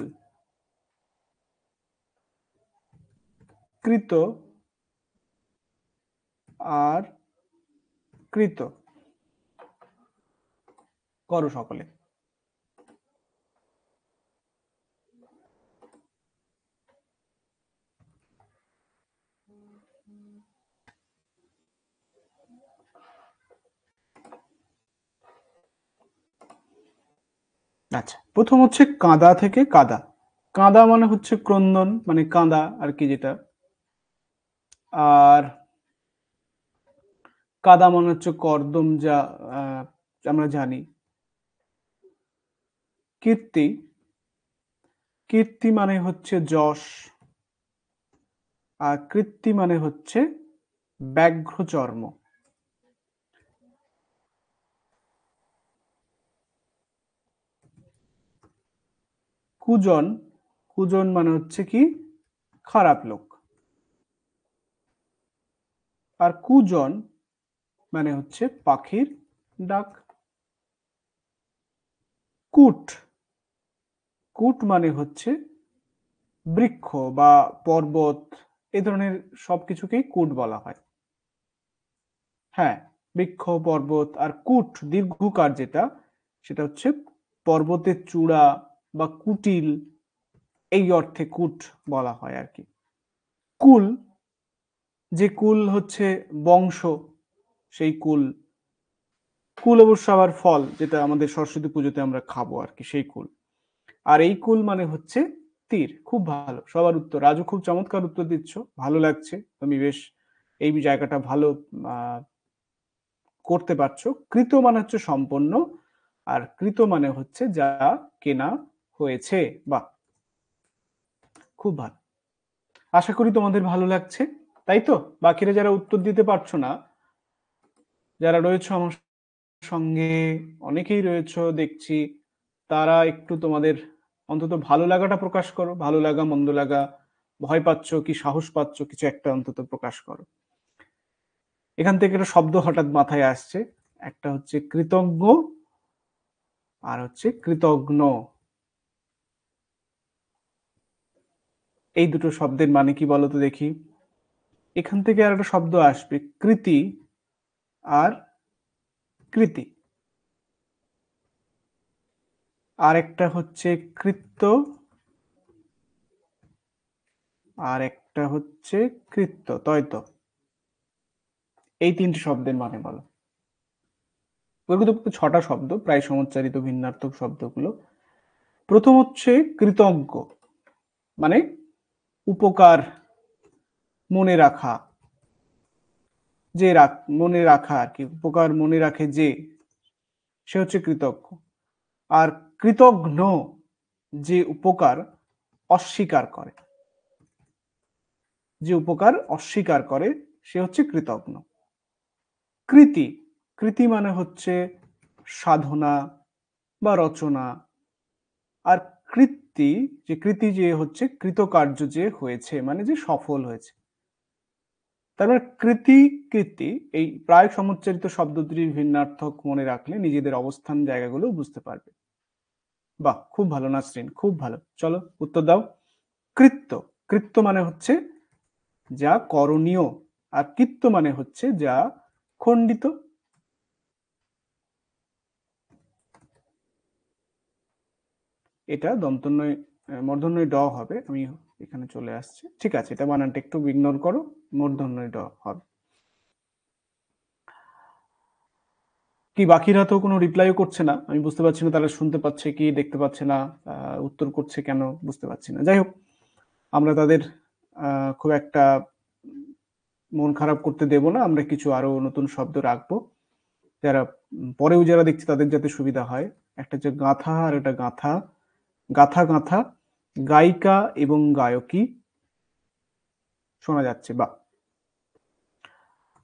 কৃত আর কৃত। করো সকলে। আচ্ছা, প্রথম হচ্ছে কাঁদা থেকে কাদা। কাঁদা মানে হচ্ছে ক্রন্দন, মানে কাঁদা আর কি যেটা। আর কাদা মানে হচ্ছে কর্দম, যা আমরা জানি। কীর্তি, কীর্তি মানে হচ্ছে যশ। আর কৃত্তি মানে হচ্ছে ব্যাঘ্র চর্ম। কুজন, কুজন মানে হচ্ছে কি খারাপ লোক। আর কুজন মানে হচ্ছে পাখির ডাক। কুট, কুট মানে হচ্ছে বৃক্ষ বা পর্বত, এ ধরনের সবকিছুকেই কুট বলা হয়। হ্যাঁ, বৃক্ষ, পর্বত। আর কুট দীর্ঘকার যেটা, সেটা হচ্ছে পর্বতের চূড়া বা কুটিল, এই অর্থে কুট বলা হয় আর কি। কুল, যে কুল হচ্ছে বংশ, সেই কুল। কুল অবশ্য আবার ফল, যেটা আমাদের সরস্বতী পুজোতে আমরা খাবো আর কি, সেই কুল। আর এই কুল মানে হচ্ছে তীর। খুব ভালো, সবার উত্তর। রাজু খুব চমৎকার উত্তর দিচ্ছ, ভালো লাগছে। তুমি বেশ এই জায়গাটা ভালো করতে পারছো। কৃত মানে হচ্ছে সম্পন্ন, আর কৃত মানে হচ্ছে যা কেনা হয়েছে। বাহ, খুব ভালো। আশা করি তোমাদের ভালো লাগছে, তাই তো? বাকিরা যারা উত্তর দিতে পারছো না, যারা রয়েছে আমার সঙ্গে, অনেকেই রয়েছে দেখছি, তারা একটু তোমাদের অন্তত ভালো লাগাটা প্রকাশ করো। ভালো লাগা, মন্দ লাগা, ভয় পাচ্ছ কি সাহস পাচ্ছ, কিছু একটা অন্তত প্রকাশ করো। এখান থেকে একটা শব্দ হঠাৎ মাথায় আসছে, একটা হচ্ছে কৃতজ্ঞ আর হচ্ছে কৃতঘ্ন। এই দুটো শব্দের মানে কি বলো তো দেখি? এখান থেকে আর একটা শব্দ আসবে, কৃতি আর কৃতি। আর একটা হচ্ছে কৃত্য, আর একটা হচ্ছে কৃত্য, তাই তো? এই তিনটি শব্দের মানে বলো। প্রকৃতপক্ষে 6টা শব্দ, প্রায় সমচ্চারিত ভিন্নার্থক শব্দগুলো। প্রথম হচ্ছে কৃতজ্ঞ, মানে উপকার মনে রাখা, যে মনে রাখা আর কি, উপকার মনে রাখে যে, সে হচ্ছে কৃতজ্ঞ। আর কৃতঘ্ন, যে উপকার অস্বীকার করে, যে উপকার অস্বীকার করে, সে হচ্ছে কৃতঘ্ন। কৃতি, কৃতি মানে হচ্ছে সাধনা বা রচনা। আর কৃত্তি, যে কৃতি যে হচ্ছে কৃতকার্য যে হয়েছে, মানে যে সফল হয়েছে। তার মানে কৃতি, কৃতি, এই প্রায় সমুচ্চারিত শব্দ দুটির ভিন্নার্থক মনে রাখলে নিজেদের অবস্থান জায়গাগুলো বুঝতে পারবে। বাহ, খুব ভালো নাসরিন, খুব ভালো। চলো উত্তর দাও। কৃত্য, কৃত্য মানে হচ্ছে যা করণীয়, আর কৃত্য মানে হচ্ছে যা খণ্ডিত। এটা দন্তন্বয় মূর্ধন্যয় ড হবে। আমি এখানে চলে আসছে, ঠিক আছে, এটা বানানটা একটু ইগনোর করো, মূর্ধন্যয় ড হবে। কি বাকিরা তো কোনো রিপ্লাইও করছে না, আমি বুঝতে পারছি না তারা শুনতে পাচ্ছে কি দেখতে পাচ্ছে না, উত্তর করছে কেন বুঝতে পারছি না। যাই হোক, আমরা তাদের খুব একটা মন খারাপ করতে দেব না, আমরা কিছু আরো নতুন শব্দ রাখবো, যারা পরেও যারা দেখছে তাদের যাতে সুবিধা হয়। একটা হচ্ছে গাথা, আর একটা গাথা, গাথা গাথা, গায়িকা এবং গায়কী, শোনা যাচ্ছে। বা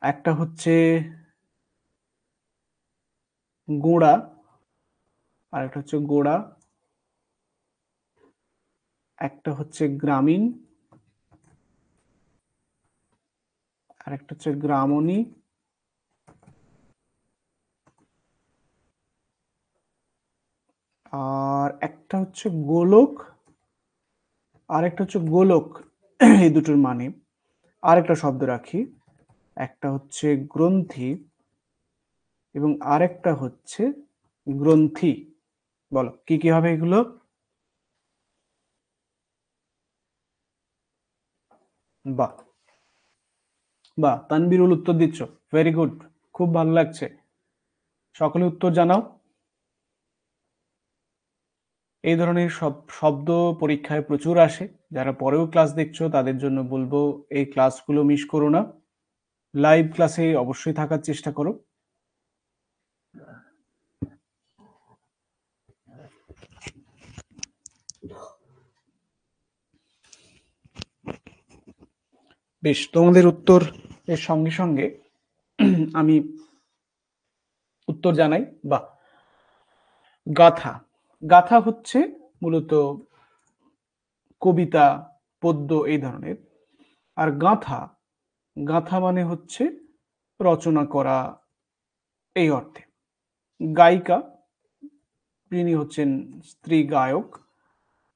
একটা হচ্ছে গোড়া, আর একটা হচ্ছে গোড়া, একটা হচ্ছে গ্রামীণ, আর একটা হচ্ছে গ্রামণী, আর একটা হচ্ছে গোলক, আর একটা হচ্ছে গোলক। এই দুটোর মানে আর একটা শব্দ রাখি, একটা হচ্ছে গ্রন্থি এবং আরেকটা হচ্ছে গ্রন্থি। বলো কি কি হবে এগুলো? বাহ বাহ, তানবিরুল উত্তর দিচ্ছ, ভেরি গুড, খুব ভালো লাগছে। সকলে উত্তর জানাও। এই ধরনের সব শব্দ পরীক্ষায় প্রচুর আসে। যারা পরেও ক্লাস দেখছো তাদের জন্য বলবো এই ক্লাসগুলো মিস করো না, লাইভ ক্লাসে অবশ্যই থাকার চেষ্টা করো। বেশ, তোমাদের উত্তর এর সঙ্গে সঙ্গে আমি উত্তর জানাই। বা গাথা, গাথা হচ্ছে মূলত কবিতা, পদ্য এই ধরনের। আর গাথা, গাথা মানে হচ্ছে রচনা করা এই অর্থে। গায়িকা, যিনি হচ্ছেন স্ত্রী গায়ক।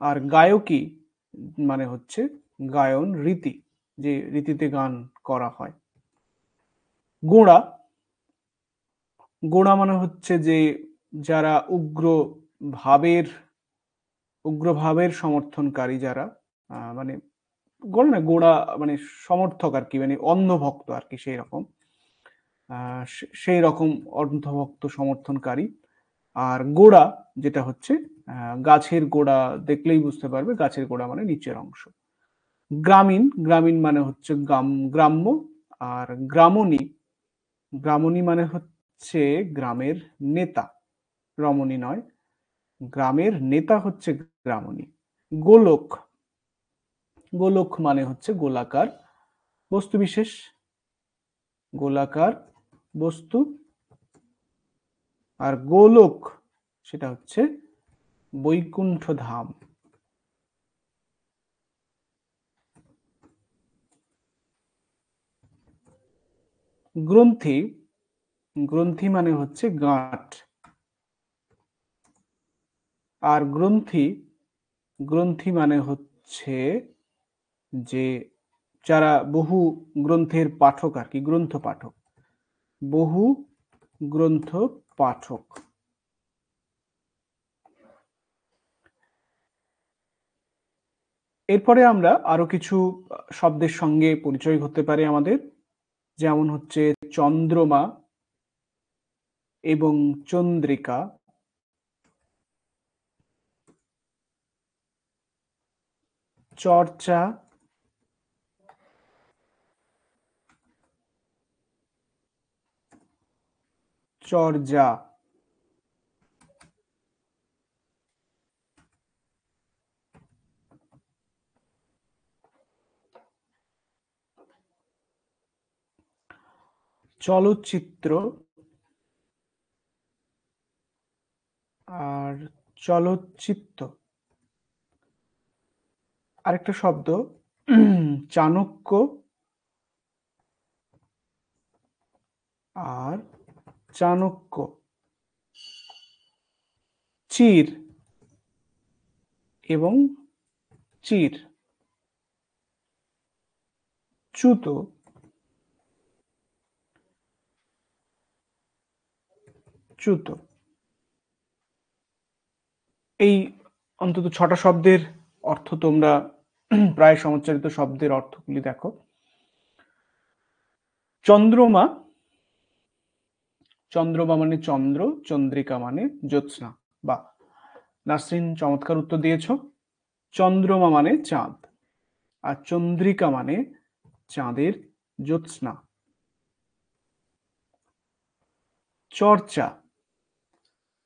আর গায়কী মানে হচ্ছে গায়ন রীতি, যে রীতিতে গান করা হয়। গোঁড়া, গোঁড়া মানে হচ্ছে যে যারা ভাবের উগ্র ভাবের সমর্থনকারী, যারা মানে গোঁড়া না, গোঁড়া মানে সমর্থক আর কি, মানে অন্ধভক্ত আর কি, সেই রকম সেই রকম অন্ধভক্ত সমর্থনকারী। আর গোড়া যেটা হচ্ছে গাছের গোড়া, দেখলেই বুঝতে পারবে গাছের গোড়া মানে নিচের অংশ। গ্রামীণ, গ্রামীণ মানে হচ্ছে গ্রাম্য। আর গ্রামণী, গ্রামণী মানে হচ্ছে গ্রামের নেতা, রমণী নয়, গ্রামের নেতা হচ্ছে গ্রামণী। গোলক, গোলক মানে হচ্ছে গোলাকার বস্তু বিশেষ, গোলাকার বস্তু। আর গোলক সেটা হচ্ছে বৈকুণ্ঠ ধাম। গ্রন্থি, গ্রন্থি মানে হচ্ছে গাঁট। আর গ্রন্থি, গ্রন্থি মানে হচ্ছে যে যারা বহু গ্রন্থের পাঠক আর কি, গ্রন্থ পাঠক, বহু গ্রন্থ পাঠক। এরপরে আমরা আরো কিছু শব্দের সঙ্গে পরিচয় হতে পারে আমাদের, যেমন হচ্ছে চন্দ্রমা এবং চন্দ্রিকা, চর্চা, চর্যা, চলচ্চিত্র আর চলচ্চিত্র। আরেকটা শব্দ চাণক্য আর চাণক্য। চির এবং চির, চ্যুত, চ্যুত। এই অন্তত 6টা শব্দের অর্থ তোমরা প্রায় সমচ্চারিত শব্দের অর্থগুলি দেখো। চন্দ্রমা, চন্দ্রমা মানে চন্দ্র, চন্দ্রিকা মানে জ্যোৎস্না। বা নাসরিন, চমৎকার উত্তর দিয়েছ। চন্দ্রমা মানে চাঁদ, আর চন্দ্রিকা মানে চাঁদের জ্যোৎস্না। চর্চা,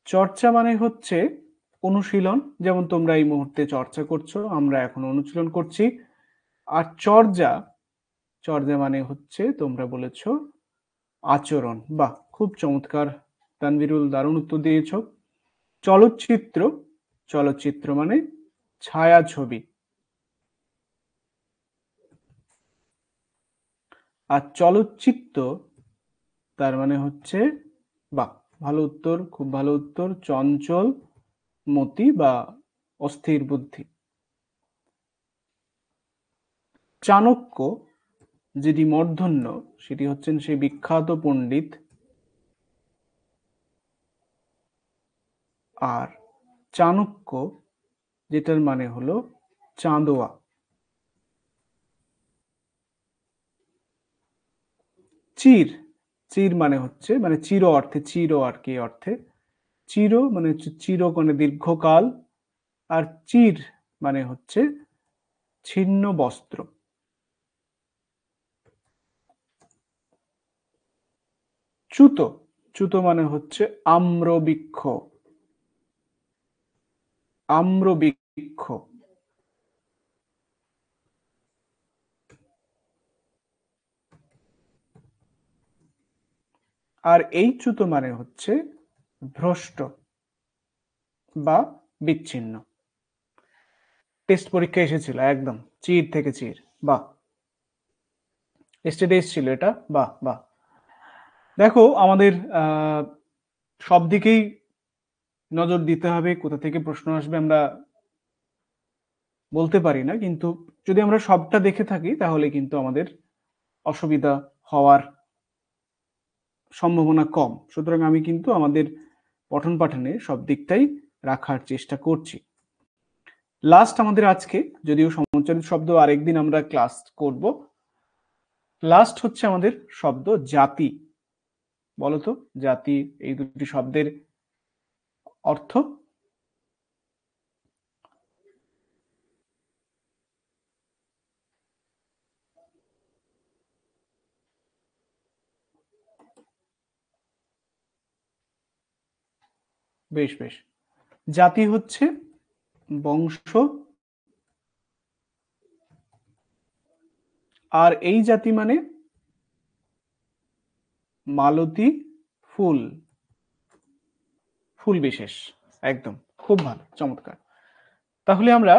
চর্চা মানে হচ্ছে অনুশীলন, যেমন তোমরা এই মুহূর্তে চর্চা করছো, আমরা এখন অনুশীলন করছি। আর চর্যা, চর্যা মানে হচ্ছে তোমরা বলেছ আচরণ। বাহ, খুব চমৎকার তানভীরুল, দারুণ উত্তর দিয়েছ। চলচ্চিত্র, চলচ্চিত্র মানে ছায়াছবি। আর চলচ্চিত্র তার মানে হচ্ছে, বাহ, ভালো উত্তর, খুব ভালো উত্তর, চঞ্চল মতি বা অস্থির বুদ্ধি। চাণক্য যেটি মূর্ধন্য, সেটি হচ্ছেন সেই বিখ্যাত পণ্ডিত। আর চাণক্য যেটার মানে হলো চাঁদোয়া। চির, চির মানে হচ্ছে মানে চির অর্থে, চির আর কি অর্থে, চির মানে হচ্ছে চির মানে দীর্ঘকাল, আর চির মানে হচ্ছে ছিন্ন বস্ত্র। চ্যুত, চ্যুত মানে হচ্ছে আম্রবৃক্ষ, আম্রবৃক্ষ। আর এই চ্যুত মানে হচ্ছে ভ্রষ্ট বা বিচ্ছিন্ন। টেস্ট পরীক্ষা এসেছিল একদম, চির থেকে চির, বাহ, টেস্টে এসেছিল এটা, বাহ বাহ। দেখো আমাদের সব দিকেই নজর দিতে হবে, কোথা থেকে প্রশ্ন আসবে আমরা বলতে পারি না, কিন্তু যদি আমরা সবটা দেখে থাকি তাহলে কিন্তু আমাদের অসুবিধা হওয়ার সম্ভাবনা কম। সুতরাং আমি কিন্তু আমাদের পঠন পাঠনে সব দিকটাই রাখার চেষ্টা করছি। লাস্ট আমাদের আজকে, যদিও সমঞ্চারিত শব্দ আরেকদিন আমরা ক্লাস করব, লাস্ট হচ্ছে আমাদের শব্দ জাতি। বলতো জাতি এই দুটি শব্দের অর্থ? বেশ বেশ, জাতি হচ্ছে বংশ, আর এই জাতি মানে মালতী ফুল, ফুল বিশেষ, একদম, খুব ভালো, চমৎকার। তাহলে আমরা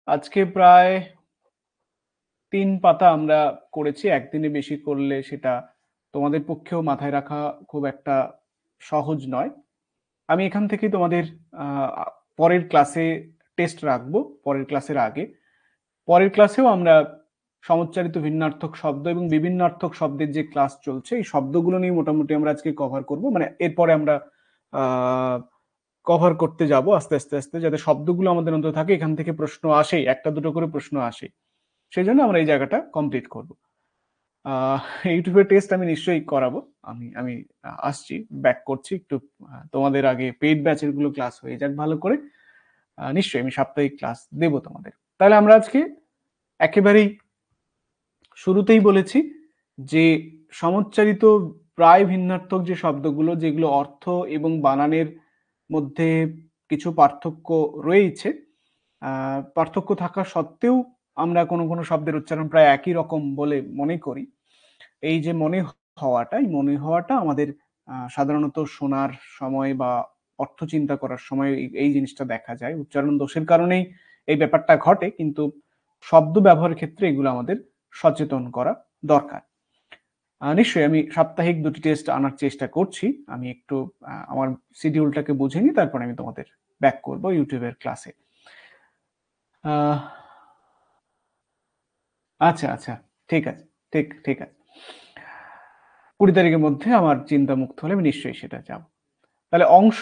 আজকে প্রায় 3 পাতা আমরা করেছি। একদিনে বেশি করলে সেটা তোমাদের পক্ষেও মাথায় রাখা খুব একটা সহজ নয়। আমি এখান থেকে তোমাদের পরের ক্লাসে টেস্ট রাখবো, পরের ক্লাসের আগে। পরের ক্লাসেও আমরা সমুচ্চারিত ভিন্নার্থক শব্দ এবং বিভিন্নার্থক শব্দের যে ক্লাস চলছে, এই শব্দগুলো নিয়ে মোটামুটি আমরা আজকে কভার করব। মানে এরপরে আমরা কভার করতে যাব আস্তে আস্তে আস্তে, যাতে শব্দগুলো আমাদের অন্তত থাকে, এখান থেকে প্রশ্ন আসেই, একটা দুটো করে প্রশ্ন আসে, সেই জন্য আমরা এই জায়গাটা কমপ্লিট করব। ইউটিউবের টেস্ট আমি নিশ্চয়ই করাবো। আমি আমি আসছি, ব্যাক করছি একটু, তোমাদের আগে পেইড ব্যাচের গুলো ক্লাস হয়ে যাক ভালো করে। নিশ্চয়ই আমি সাপ্তাহিক ক্লাস দেব তোমাদের। তাহলে আমরা আজকে একেবারেই শুরুতেই বলেছি যে সমুচ্চারিত প্রায় ভিন্নার্থক যে শব্দগুলো, যেগুলো অর্থ এবং বানানের মধ্যে কিছু পার্থক্য রয়েছে, পার্থক্য থাকা সত্ত্বেও আমরা কোনো কোনো শব্দের উচ্চারণ প্রায় একই রকম বলে মনে করি। এই যে মনে হওয়াটা, এই মনে হওয়াটা আমাদের সাধারণত শোনার সময় বা অর্থ চিন্তা করার সময় এই জিনিসটা দেখা যায়। উচ্চারণ দোষের কারণেই এই ব্যাপারটা ঘটে, কিন্তু শব্দ ব্যবহারের ক্ষেত্রে এগুলো আমাদের সচেতন করা দরকার। নিশ্চয়ই আমি সাপ্তাহিক 2টি টেস্ট আনার চেষ্টা করছি। আমি একটু আমার শিডিউলটাকে বুঝে নিই, তারপরে আমি তোমাদের ব্যাক করব ইউটিউবের ক্লাসে। আচ্ছা আচ্ছা, ঠিক আছে, ঠিক ঠিক আছে। 20 তারিখের মধ্যে আমার চিন্তা মুক্ত হলে আমি নিশ্চয়ই সেটা যাব। তাহলে অংশ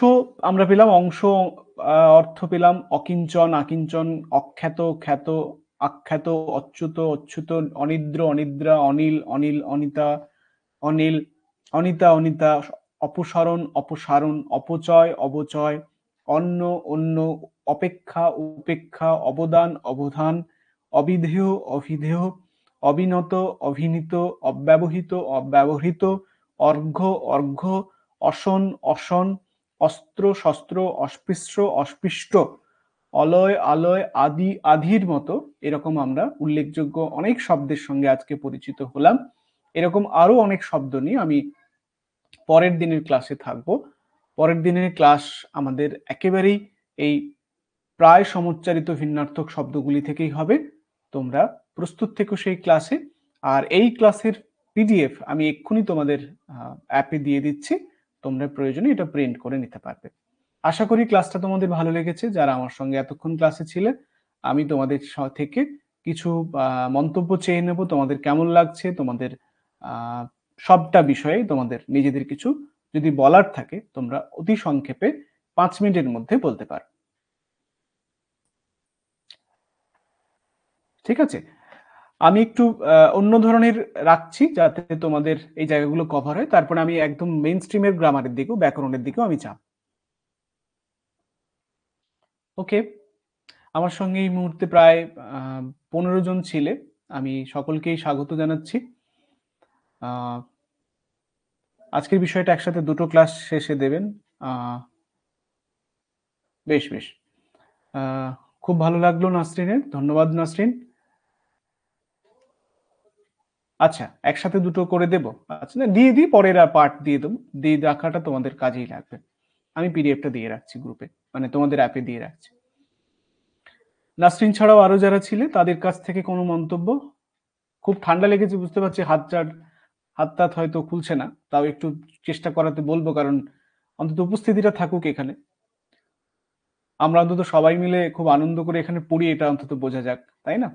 আমরা পেলাম, অংশ অর্থ পেলাম অকিঞ্চন, আকিঞ্চন, অখ্যাত, খ্যাত, আখ্যাত, অচ্যুত, অচ্যুত, অনিদ্র, অনিদ্রা, অনিল, অনিল, অনিতা, অনিল, অনিতা, অনিতা, অপসারণ, অপসারণ, অপচয়, অবচয়, অন্য, অন্য, অপেক্ষা, উপেক্ষা, অবদান, অবধান, অবিধেয়, অভিধেয়, অবিনত, অভিনীত, অব্যবহিত, অব্যবহৃত, অর্ঘ্য, অর্ঘ্য, অসন, অসন, অস্ত্র, শস্ত্র, অস্পৃশ্য, অস্পৃষ্ট, অলয়, আলয়, আদি, আধির মতো এরকম আমরা উল্লেখযোগ্য অনেক শব্দের সঙ্গে আজকে পরিচিত হলাম। এরকম আরো অনেক শব্দ নিয়ে আমি পরের দিনের ক্লাসে থাকবো। পরের দিনের ক্লাস আমাদের একেবারেই এই প্রায় সমুচ্চারিত ভিন্নার্থক শব্দগুলি থেকেই হবে। তোমরা প্রস্তুত থেকো সেই ক্লাসে। আর এই ক্লাসের পিডিএফ আমি এক্ষুনি তোমাদের অ্যাপে দিয়ে দিচ্ছি, তোমরা প্রয়োজনে এটা প্রিন্ট করে নিতে পারবে। আশা করি ক্লাসটা তোমাদের ভালো লেগেছে। যারা আমার সঙ্গে এতক্ষণ ক্লাসে ছিলে, আমি তোমাদের থেকে কিছু মন্তব্য চেয়ে নেব, তোমাদের কেমন লাগছে, তোমাদের সবটা বিষয়ে তোমাদের নিজেদের কিছু যদি বলার থাকে তোমরা অতি সংক্ষেপে 5 মিনিটের মধ্যে বলতে পারো। ঠিক আছে, আমি একটু অন্য ধরনের রাখছি যাতে তোমাদের এই জায়গাগুলো কভার হয়, তারপরে আমি একদম মেইন স্ট্রিমের গ্রামারের দিকেও ব্যাকরণের দিকেও আমি যাব। ওকে, আমার সঙ্গে এই মুহূর্তে প্রায় 15 জন ছিলে, আমি সকলকেই স্বাগত জানাচ্ছি। আজকের বিষয়টা একসাথে দুটো ক্লাস শেষে দেবেন। বেশ বেশ, খুব ভালো লাগলো নাসরিনের, ধন্যবাদ নাসরিন। আচ্ছা, একসাথে দুটো করে দেব? আচ্ছা, না দিয়ে দিই, পরের পার্ট দিয়ে দেবো, দিয়ে রাখাটা তোমাদের কাজেই লাগবে। আমি পিডিএফটা দিয়ে রাখছি গ্রুপে, মানে তোমাদের অ্যাপে দিয়ে রাখছি। নাসরিন ছাড়াও আরো যারা ছিলে তাদের কাছ থেকে কোনো মন্তব্য? খুব ঠান্ডা লেগেছে বুঝতে পারছি, হাত টাত হয়তো খুলছে না, তাও একটু চেষ্টা করাতে বলবো, কারণ অন্তত উপস্থিতিটা থাকুক এখানে। আমরা অন্তত সবাই মিলে খুব আনন্দ করে এখানে পড়ি, এটা অন্তত বোঝা যাক, তাই না?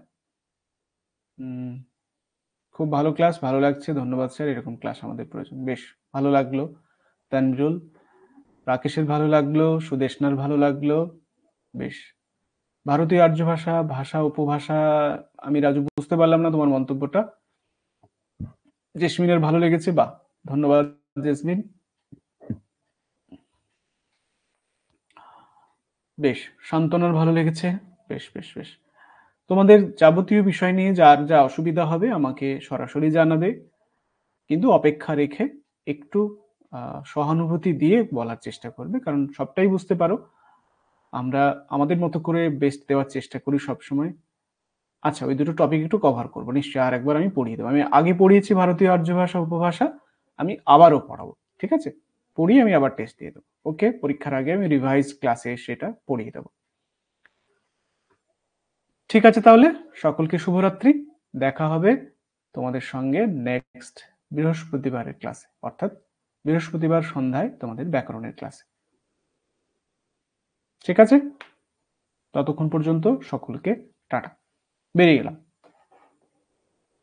খুব ভালো ক্লাস, ভালো লাগছে, ধন্যবাদ স্যার, এরকম ক্লাস আমাদের প্রয়োজন। বেশ ভালো লাগলো। তানজুল, রাকেশের ভালো লাগলো, সুদেশনার ভালো লাগলো। বেশ, ভারতীয় আর্য ভাষা, ভাষা উপভাষা, আমি রাজু বুঝতে পারলাম না তোমার মন্তব্যটা। জেসমিনের ভালো লেগেছে, বাহ, ধন্যবাদ জেসমিন। বেশ, শান্তনার ভালো লেগেছে, বেশ বেশ বেশ। তোমাদের যাবতীয় বিষয় নিয়ে যার যা অসুবিধা হবে আমাকে সরাসরি জানাবে, কিন্তু অপেক্ষা রেখে একটু সহানুভূতি দিয়ে বলার চেষ্টা করবে, কারণ সবটাই বুঝতে পারো, আমরা আমাদের মতো করে বেস্ট দেওয়ার চেষ্টা করি সবসময়। আচ্ছা, ওই দুটো টপিক একটু কভার করবো নিশ্চয়ই, আর একবার আমি পড়িয়ে দেবো। আমি আগে পড়িয়েছি ভারতীয় আর্য ভাষা উপভাষা, আমি আবারও পড়াবো, ঠিক আছে? পড়িয়ে আমি আবার টেস্ট দিয়ে দেবো। ওকে, পরীক্ষার আগে আমি রিভাইজ ক্লাসে সেটা পড়িয়ে দেবো। ঠিক আছে, তাহলে সকলকে শুভরাত্রি। দেখা হবে তোমাদের সঙ্গে নেক্সট বৃহস্পতিবারের ক্লাসে, অর্থাৎ বৃহস্পতিবার সন্ধ্যায় তোমাদের ব্যাকরণের ক্লাসে। ঠিক আছে, ততক্ষণ পর্যন্ত সকলকে টাটা, বেরিয়ে গেলাম।